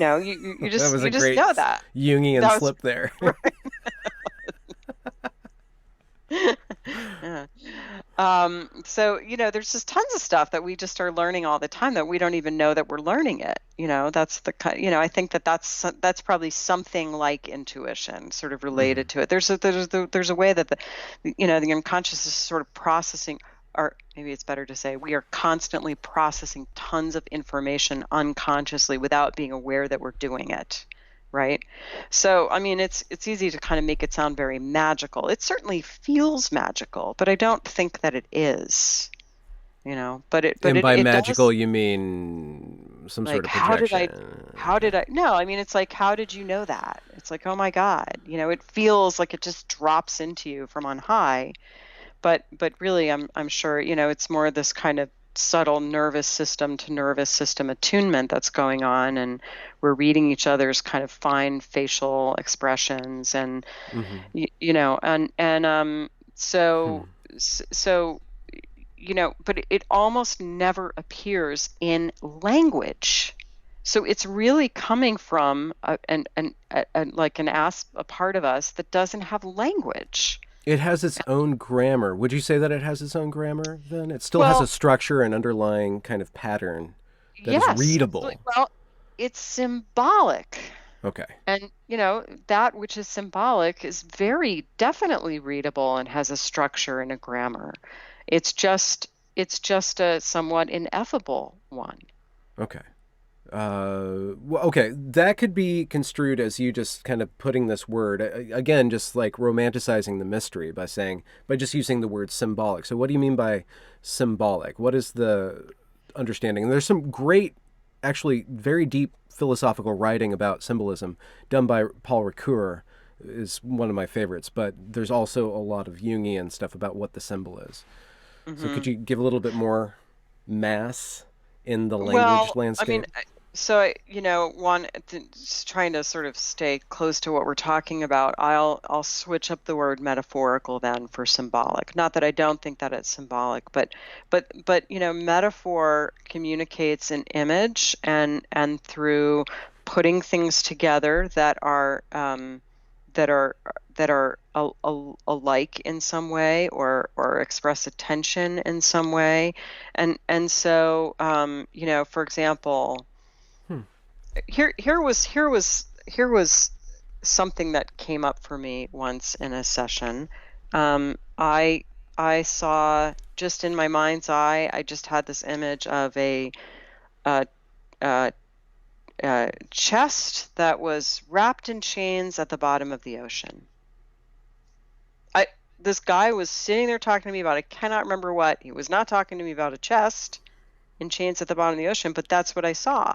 just, that was you a just great know that. Jungian slip there. Right. Yeah. So, there's just tons of stuff that we just are learning all the time that we don't even know that we're learning it. That's the kind, I think that's probably something like intuition, sort of related to it. There's a way that the unconscious is sort of processing, or maybe it's better to say we are constantly processing tons of information unconsciously without being aware that we're doing it. Right. So, I mean, it's easy to kind of make it sound very magical. It certainly feels magical, but I don't think that it is, but by it magical, does, you mean some like, sort of projection? No, I mean, it's like, how did you know that? It's like, oh my God, it feels like it just drops into you from on high, but really, I'm sure, it's more this kind of subtle nervous system to nervous system attunement that's going on, and we're reading each other's kind of fine facial expressions, and but it almost never appears in language. So it's really coming from a part of us that doesn't have language. It has its own grammar. Would you say that it has its own grammar then? It still has a structure and underlying kind of pattern that is readable. Well, it's symbolic. Okay. And, that which is symbolic is very definitely readable and has a structure and a grammar. It's just a somewhat ineffable one. Okay. Okay, that could be construed as you just kind of putting this word, again, just like romanticizing the mystery by just using the word symbolic. So what do you mean by symbolic? What is the understanding? And there's some great, actually very deep philosophical writing about symbolism done by Paul Ricoeur, is one of my favorites, but there's also a lot of Jungian stuff about what the symbol is. Mm-hmm. So could you give a little bit more mass in the language landscape? I mean, just trying to sort of stay close to what we're talking about, I'll switch up the word metaphorical then for symbolic. Not that I don't think that it's symbolic, but metaphor communicates an image, and through putting things together that are alike in some way, or express attention in some way. And so for example, here was something that came up for me once in a session. I saw, just in my mind's eye, I just had this image of a chest that was wrapped in chains at the bottom of the ocean. This guy was sitting there talking to me about, I cannot remember what. He was not talking to me about a chest in chains at the bottom of the ocean, but that's what I saw.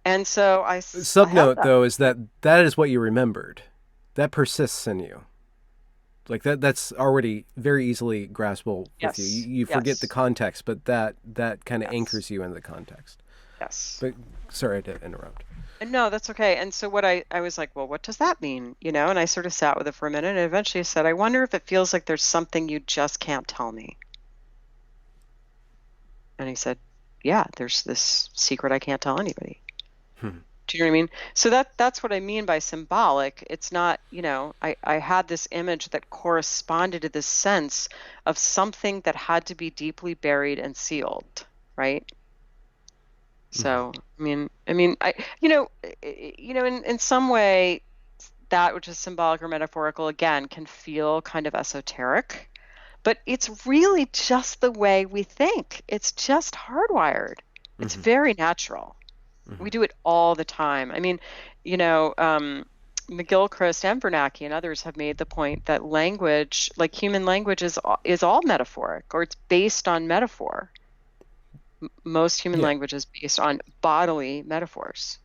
And so I Subnote, though, is that is what you remembered. That persists in you. Like that's already very easily graspable with you. You forget the context, but that kind of anchors you in the context. Yes. But sorry to interrupt. No, that's okay. And so what I was like, well, what does that mean? And I sort of sat with it for a minute, and eventually I said, I wonder if it feels like there's something you just can't tell me. And he said, yeah, there's this secret I can't tell anybody. Do you know what I mean? So that's what I mean by symbolic. It's not, I had this image that corresponded to this sense of something that had to be deeply buried and sealed, right? So, in some way, that which is symbolic or metaphorical, again, can feel kind of esoteric, but it's really just the way we think. It's just hardwired. It's very natural. We do it all the time. McGilchrist and Bernanke and others have made the point that language, like human language, is all metaphoric, or it's based on metaphor. Most human language is based on bodily metaphors.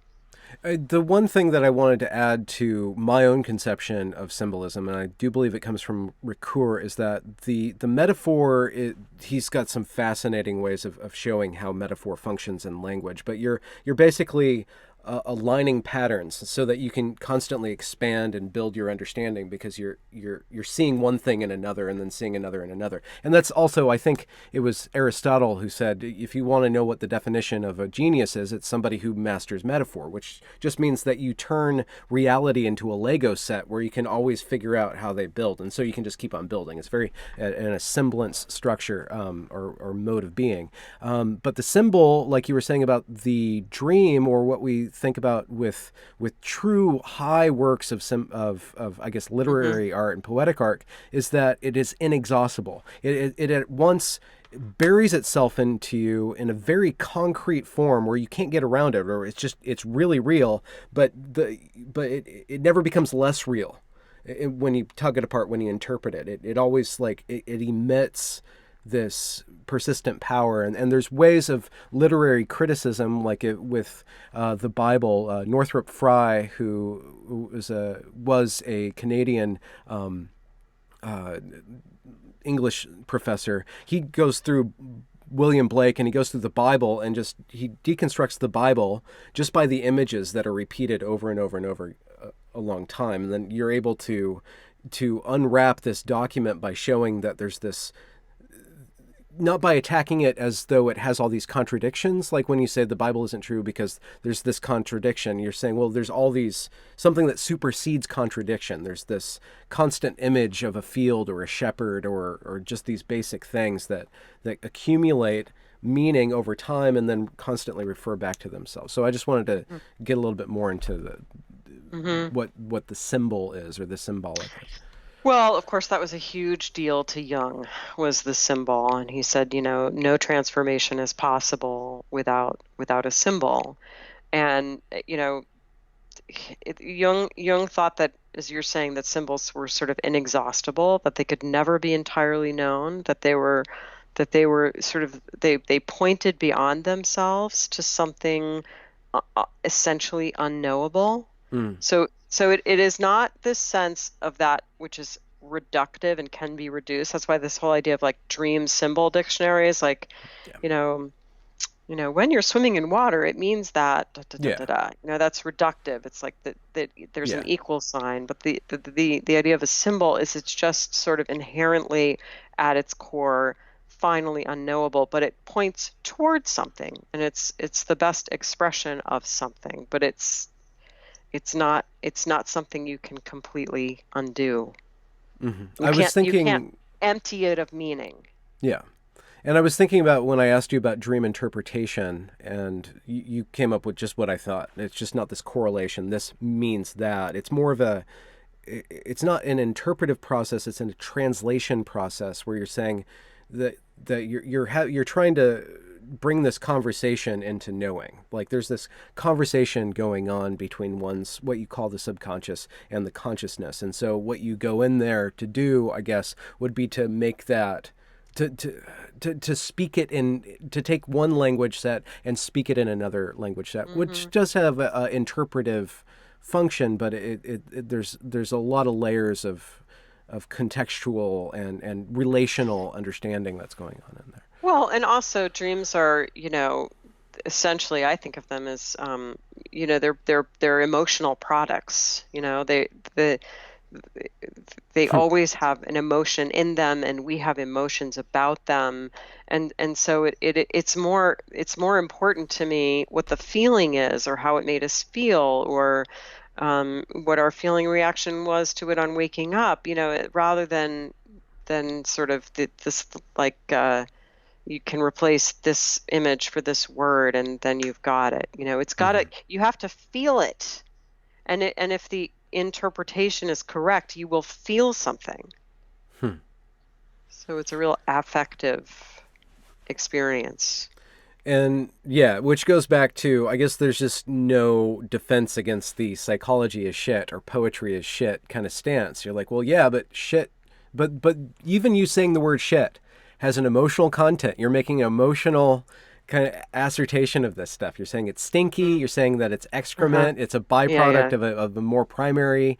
The one thing that I wanted to add to my own conception of symbolism, and I do believe it comes from Ricoeur, is that the metaphor, he's got some fascinating ways of showing how metaphor functions in language, but you're basically aligning patterns so that you can constantly expand and build your understanding, because you're seeing one thing in another and then seeing another in another. And that's also, I think it was Aristotle who said, if you want to know what the definition of a genius is, it's somebody who masters metaphor, which just means that you turn reality into a Lego set where you can always figure out how they build. And so you can just keep on building. It's very in a semblance structure or mode of being. But the symbol, like you were saying about the dream, or what we think about with true high works of I guess literary art and poetic art, is that it is inexhaustible. It at once buries itself into you in a very concrete form where you can't get around it, or it's really real, but it never becomes less real when you tug it apart, when you interpret it. It always, like, it emits this persistent power, and there's ways of literary criticism, like with the Bible. Northrop Frye, who was a Canadian English professor, he goes through William Blake and he goes through the Bible and he deconstructs the Bible just by the images that are repeated over and over and over a long time, and then you're able to unwrap this document by showing that there's this, not by attacking it as though it has all these contradictions. Like when you say the Bible isn't true because there's this contradiction, you're saying, well, there's all these, something that supersedes contradiction. There's this constant image of a field or a shepherd or just these basic things that accumulate meaning over time and then constantly refer back to themselves. So I just wanted to get a little bit more into what the symbol is, or the symbolic is. Well, of course, that was a huge deal to Jung, was the symbol. And he said, no transformation is possible without a symbol. And, Jung thought that, as you're saying, that symbols were sort of inexhaustible, that they could never be entirely known, that they were sort of, they pointed beyond themselves to something essentially unknowable. So it is not this sense of that which is reductive and can be reduced. That's why this whole idea of like dream symbol dictionaries, like, when you're swimming in water, it means that that's reductive. It's like that there's an equal sign, but the idea of a symbol is it's just sort of inherently at its core finally unknowable, but it points towards something, and it's the best expression of something, but it's it's not something you can completely undo. I was You can't thinking, empty it of meaning. yeah. And I was thinking about when I asked you about dream interpretation, and you came up with just what I thought. It's just not this correlation. This means that. It's more of it's not an interpretive process. It's a translation process where you're saying that you're trying to bring this conversation into knowing. Like there's this conversation going on between one's what you call the subconscious and the consciousness. And so what you go in there to do, I guess, would be to make that to speak it in, to take one language set and speak it in another language set, which does have a interpretive function, but there's a lot of layers of contextual and relational understanding that's going on in there. Well, and also dreams are, essentially I think of them as, they're emotional products. They always have an emotion in them, and we have emotions about them, and so it's more important to me what the feeling is, or how it made us feel, or what our feeling reaction was to it on waking up, rather than sort of this like you can replace this image for this word and then you've got it. It's got to, you have to feel it. And if the interpretation is correct, you will feel something. So it's a real affective experience. And yeah, which goes back to, I guess there's just no defense against the psychology is shit or poetry is shit kind of stance. You're like, well, yeah, but shit, but even you saying the word shit has an emotional content. You're making an emotional kind of assertion of this stuff. You're saying it's stinky. You're saying that it's excrement. It's a byproduct of a more primary,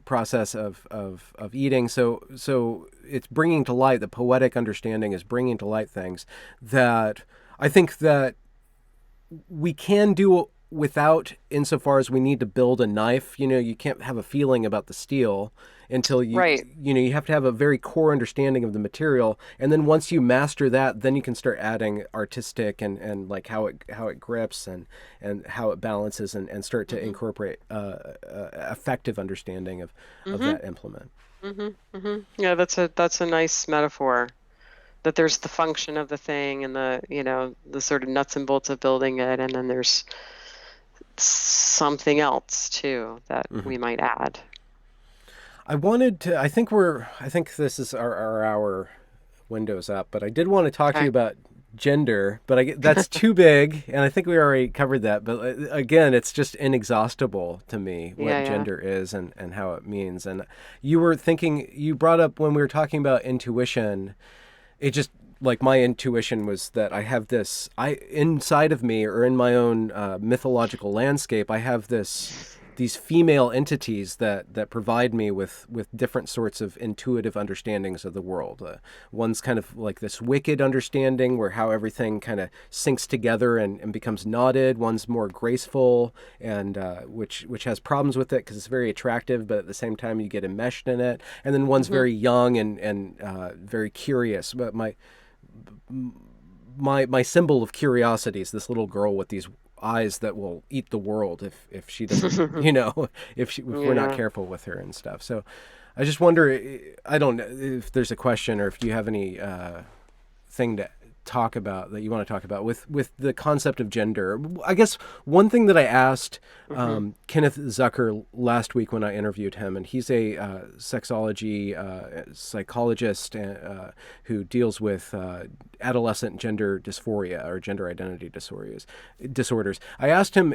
process of eating. So it's bringing to light, the poetic understanding is bringing to light things that I think that we can do without, insofar as we need to build a knife. You can't have a feeling about the steel until you have to have a very core understanding of the material, and then once you master that, then you can start adding artistic and like how it grips and how it balances, and start to incorporate effective understanding of that implement. Yeah, that's a nice metaphor. That there's the function of the thing and the sort of nuts and bolts of building it, and then there's something else too that we might add. I think this is our hour window's up, but I did want to talk to you about gender, but that's too big, and I think we already covered that. But again, it's just inexhaustible to me what gender is and how it means. And you brought up when we were talking about intuition, it just, like, my intuition was that I have this, inside of me, or in my own mythological landscape, I have these female entities that provide me with different sorts of intuitive understandings of the world. One's kind of like this wicked understanding where how everything kind of sinks together and becomes knotted. One's more graceful, and which has problems with it because it's very attractive, but at the same time you get enmeshed in it. And then one's very young and very curious. But my symbol of curiosity is this little girl with these eyes that will eat the world if she doesn't, if we're not careful with her and stuff. So I just wonder, I don't know if there's a question or if you have any thing to talk about that you want to talk about with the concept of gender. I guess one thing that I asked Kenneth Zucker last week when I interviewed him, and he's a sexology psychologist who deals with adolescent gender dysphoria or gender identity disorders. I asked him,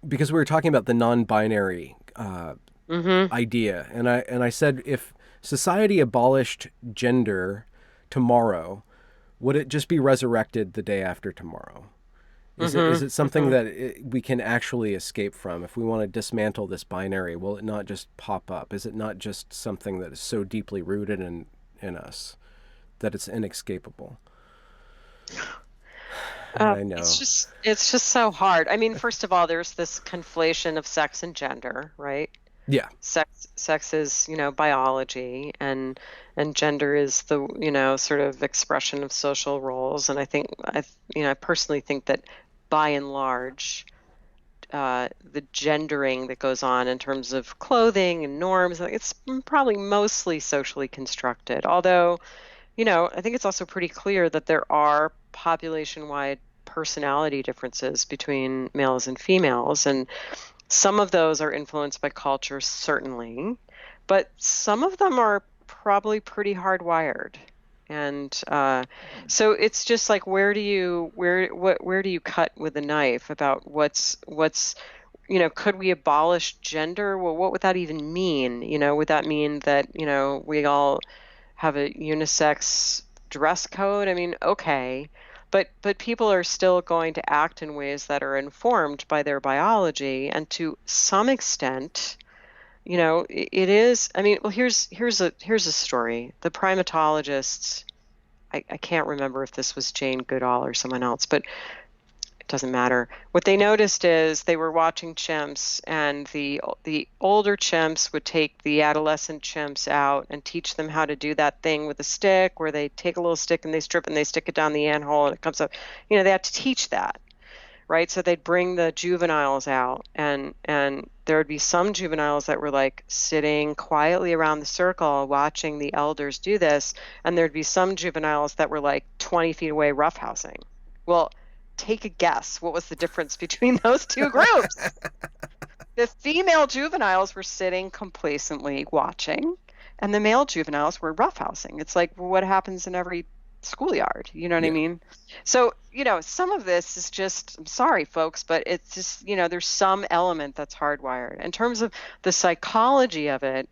because we were talking about the non-binary idea, and I said, if society abolished gender tomorrow, would it just be resurrected the day after tomorrow? Is it something that we can actually escape from? If we want to dismantle this binary, will it not just pop up? Is it not just something that is so deeply rooted in us that it's inescapable? I know. It's just so hard. I mean, first of all, there's this conflation of sex and gender, right? Yeah. Sex is, biology, and gender is the, sort of expression of social roles. And I personally think that by and large, the gendering that goes on in terms of clothing and norms. It's probably mostly socially constructed. Although, I think it's also pretty clear that there are population-wide personality differences between males and females, and some of those are influenced by culture, certainly, but some of them are probably pretty hardwired. And so it's just like, where do you cut with a knife about what's could we abolish gender? Well, what would that even mean? Would that mean that we all have a unisex dress code? I mean, okay, but people are still going to act in ways that are informed by their biology, and to some extent, it is. I mean, well, here's a story. The primatologists, I can't remember if this was Jane Goodall or someone else, but it doesn't matter. What they noticed is they were watching chimps, and the older chimps would take the adolescent chimps out and teach them how to do that thing with a stick, where they take a little stick and they strip and they stick it down the anthole and it comes up. They have to teach that. Right, so they'd bring the juveniles out, and there would be some juveniles that were like sitting quietly around the circle watching the elders do this, and there'd be some juveniles that were like 20 feet away roughhousing. Well, take a guess. What was the difference between those two groups? The female juveniles were sitting complacently watching, and the male juveniles were roughhousing. It's like, well, what happens in every schoolyard? You know what I mean? So, some of this is just, I'm sorry, folks, but it's just, there's some element that's hardwired. In terms of the psychology of it,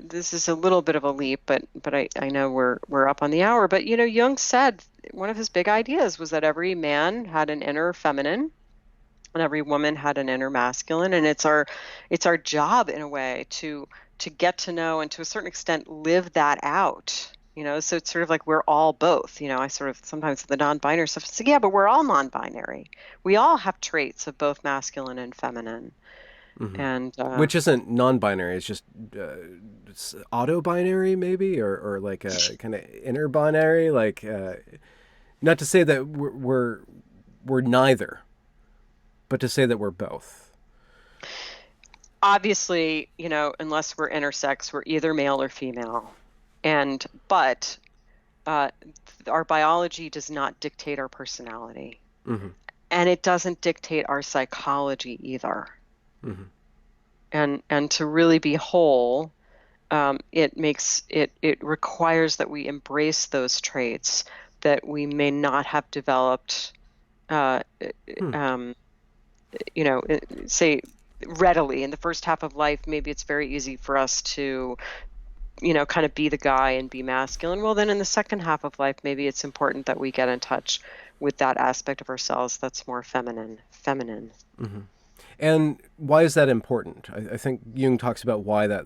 this is a little bit of a leap, but I know we're up on the hour. But, Jung said one of his big ideas was that every man had an inner feminine and every woman had an inner masculine. And it's our job, in a way, to get to know and to a certain extent live that out. So it's sort of like we're all both. I sort of sometimes the non-binary stuff say, yeah, but we're all non-binary. We all have traits of both masculine and feminine. Mm-hmm. And which isn't non-binary. It's just it's auto-binary, maybe, or like a kind of inner binary. Like, not to say that we're neither, but to say that we're both. Obviously, unless we're intersex, we're either male or female. But our biology does not dictate our personality, mm-hmm. and it doesn't dictate our psychology either. Mm-hmm. And to really be whole, it requires that we embrace those traits that we may not have developed, say readily in the first half of life. Maybe it's very easy for us to kind of be the guy and be masculine. Well, then in the second half of life, maybe it's important that we get in touch with that aspect of ourselves that's more feminine. Mm-hmm. And why is that important? I think Jung talks about why that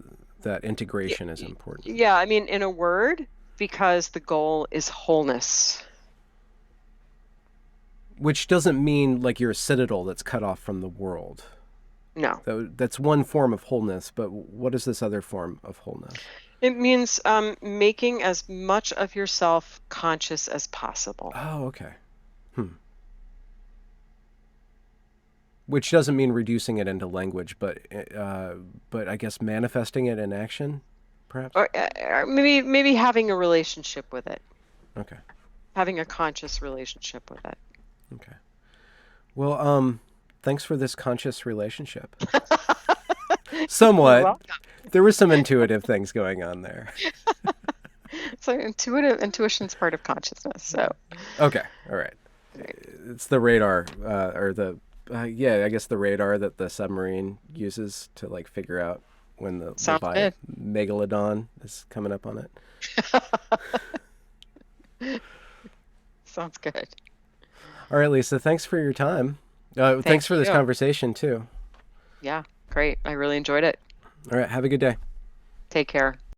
integration is important. Yeah, I mean, in a word, because the goal is wholeness. Which doesn't mean like you're a citadel that's cut off from the world. No. That's one form of wholeness, but what is this other form of wholeness? It means making as much of yourself conscious as possible. Oh, okay. Which doesn't mean reducing it into language, but I guess manifesting it in action, perhaps? Or maybe having a relationship with it. Okay. Having a conscious relationship with it. Okay. Well, thanks for this conscious relationship. Somewhat. There were some intuitive things going on there. So intuition's part of consciousness. So. Okay. All right. It's the radar, or the I guess the radar that the submarine uses to like figure out when the megalodon is coming up on it. Sounds good. All right, Lisa. Thanks for your time. Thanks for this conversation too. Yeah, great. I really enjoyed it. All right. Have a good day. Take care.